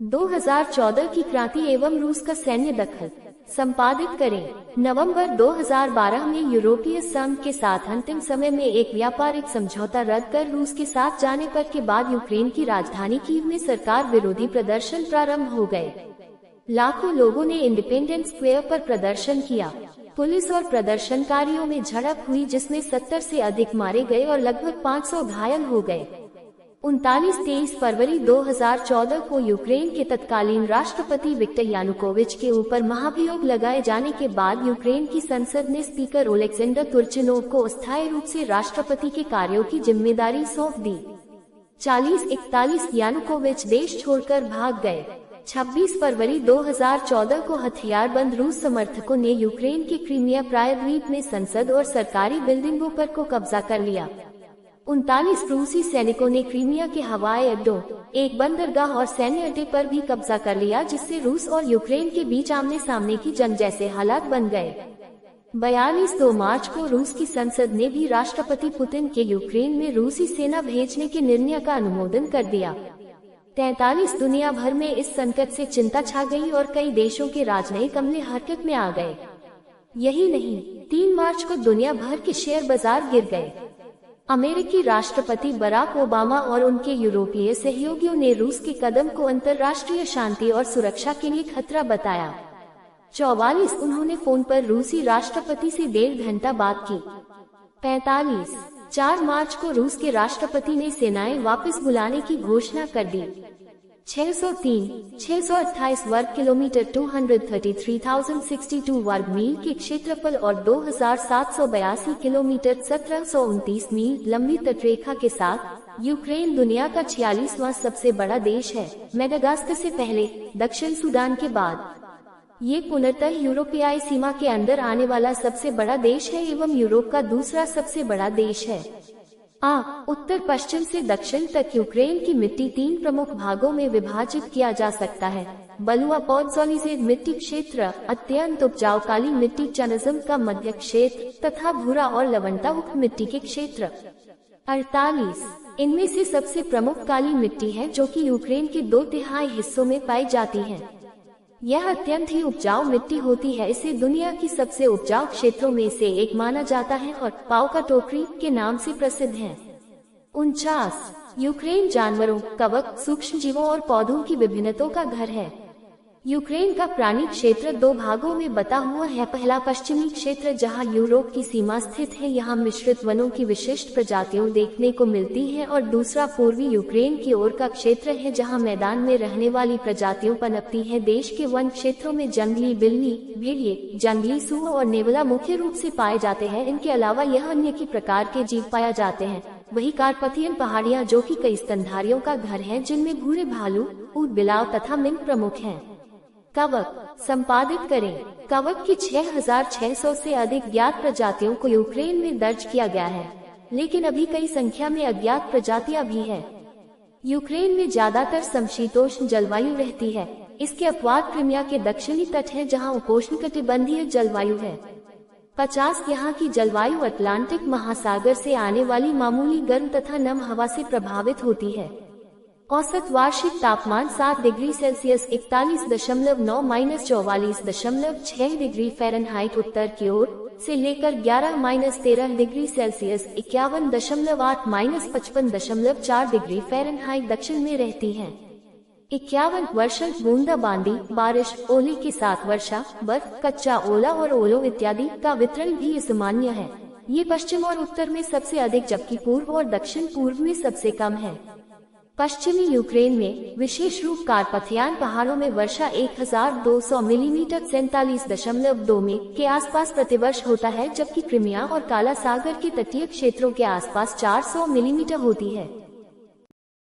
2014 की क्रांति एवं रूस का सैन्य दखल संपादित करें। नवंबर 2012 में यूरोपीय संघ के साथ अंतिम समय में एक व्यापारिक समझौता रद्द कर रूस के साथ जाने पर के बाद यूक्रेन की राजधानी कीव में सरकार विरोधी प्रदर्शन प्रारंभ हो गए। लाखों लोगों ने इंडिपेंडेंस स्क्वायर पर प्रदर्शन किया। पुलिस और प्रदर्शनकारियों में झड़प हुई जिसमें 70 से अधिक मारे गए और लगभग 500 घायल हो गए। 23 फरवरी 2014 को यूक्रेन के तत्कालीन राष्ट्रपति विक्टर यानुकोविच के ऊपर महाभियोग लगाए जाने के बाद यूक्रेन की संसद ने स्पीकर ओलेक्सेंडर तुर्चिनोव को अस्थायी रूप से राष्ट्रपति के कार्यों की जिम्मेदारी सौंप दी। 40-41 यानुकोविच देश छोड़कर भाग गए। 26 फरवरी 2014 को हथियारबंद रूस समर्थकों ने यूक्रेन के क्रीमिया प्रायद्वीप में संसद और सरकारी बिल्डिंगों पर को कब्जा कर लिया। 39 रूसी सैनिकों ने क्रीमिया के हवाई अड्डों, एक बंदरगाह और सैन्य अड्डे पर भी कब्जा कर लिया, जिससे रूस और यूक्रेन के बीच आमने सामने की जंग जैसे हालात बन गए। 2 मार्च को रूस की संसद ने भी राष्ट्रपति पुतिन के यूक्रेन में रूसी सेना भेजने के निर्णय का अनुमोदन कर दिया। 43 दुनिया भर में इस संकट से चिंता छा गई और कई देशों के राजनयिक अमले हरकत में आ गए। यही नहीं, 3 मार्च को दुनिया भर के शेयर बाजार गिर गए। अमेरिकी राष्ट्रपति बराक ओबामा और उनके यूरोपीय सहयोगियों ने रूस के कदम को अंतर्राष्ट्रीय शांति और सुरक्षा के लिए खतरा बताया। 44 उन्होंने फोन पर रूसी राष्ट्रपति से 1.5 घंटा बात की। 45 4 मार्च को रूस के राष्ट्रपति ने सेनाएं वापस बुलाने की घोषणा कर दी। 628 वर्ग किलोमीटर 233,062 वर्ग मील के क्षेत्रफल और 2,782 किलोमीटर 1729 मील लंबी तटरेखा के साथ यूक्रेन दुनिया का 46वां सबसे बड़ा देश है, मेडागास्कर से पहले, दक्षिण सूडान के बाद। ये पूर्णतः यूरोपीय सीमा के अंदर आने वाला सबसे बड़ा देश है एवं यूरोप का दूसरा सबसे बड़ा देश है। उत्तर पश्चिम से दक्षिण तक यूक्रेन की मिट्टी 3 प्रमुख भागों में विभाजित किया जा सकता है। बलुआ पॉडजोलिजेड मिट्टी क्षेत्र, अत्यंत उपजाऊ काली मिट्टी चनजम का मध्य क्षेत्र तथा भूरा और लवणतायुक्त मिट्टी के क्षेत्र। 48 इनमें से सबसे प्रमुख काली मिट्टी है, जो कि यूक्रेन के 2/3 हिस्सों में पाई जाती है। यह अत्यंत ही उपजाऊ मिट्टी होती है। इसे दुनिया की सबसे उपजाऊ क्षेत्रों में से एक माना जाता है और पावका टोकरी के नाम से प्रसिद्ध है। 49 यूक्रेन जानवरों, कवक, सूक्ष्म जीवों और पौधों की विभिन्नताओं का घर है। यूक्रेन का प्राणी क्षेत्र 2 भागों में बटा हुआ है। पहला पश्चिमी क्षेत्र जहां यूरोप की सीमा स्थित है, यहां मिश्रित वनों की विशिष्ट प्रजातियां देखने को मिलती हैं, और दूसरा पूर्वी यूक्रेन की ओर का क्षेत्र है जहां मैदान में रहने वाली प्रजातियां पनपती हैं। देश के वन क्षेत्रों में जंगली बिल्ली, भेड़िए, जंगली सूअर और नेवला मुख्य रूप से पाए जाते हैं। इनके अलावा यह अन्य की प्रकार के जीव पाया जाते हैं। वही कार्पाथियन पहाड़ियाँ, जो कि कई स्तनधारियों का घर है, जिनमें भूरे भालू, ऊँट बिलाव तथा मिंक प्रमुख हैं। कवक संपादित करें। कवक की 6,600 से अधिक ज्ञात प्रजातियों को यूक्रेन में दर्ज किया गया है, लेकिन अभी कई संख्या में अज्ञात प्रजातियां भी हैं। यूक्रेन में ज्यादातर समशीतोष्ण जलवायु रहती है। इसके अपवाद क्रीमिया के दक्षिणी तट है, जहां उपोष्णकटिबंधीय जलवायु है। 50 यहाँ की जलवायु अटलांटिक महासागर से आने वाली मामूली गर्म तथा नम हवा से प्रभावित होती है। औसत वार्षिक तापमान 7 डिग्री सेल्सियस 41.9 - 44.6 डिग्री फ़ारेनहाइट उत्तर की ओर से लेकर 11-13 डिग्री सेल्सियस 51.8 - 55.4 डिग्री फ़ारेनहाइट दक्षिण में रहती है। 51 वर्षा बूंदाबांदी, बारिश, ओले के साथ वर्षा, बर्फ, कच्चा ओला और ओलो इत्यादि का वितरण भी सामान्य है। ये पश्चिम और उत्तर में सबसे अधिक जबकि पूर्व और दक्षिण पूर्व में सबसे कम है। पश्चिमी यूक्रेन में, विशेष रूप कार्पाथियन पहाड़ों में वर्षा 1200 मिलीमीटर 47.2 में के आसपास प्रतिवर्ष होता है, जबकि क्रीमिया और काला सागर के तटीय क्षेत्रों के आसपास 400 मिलीमीटर होती है।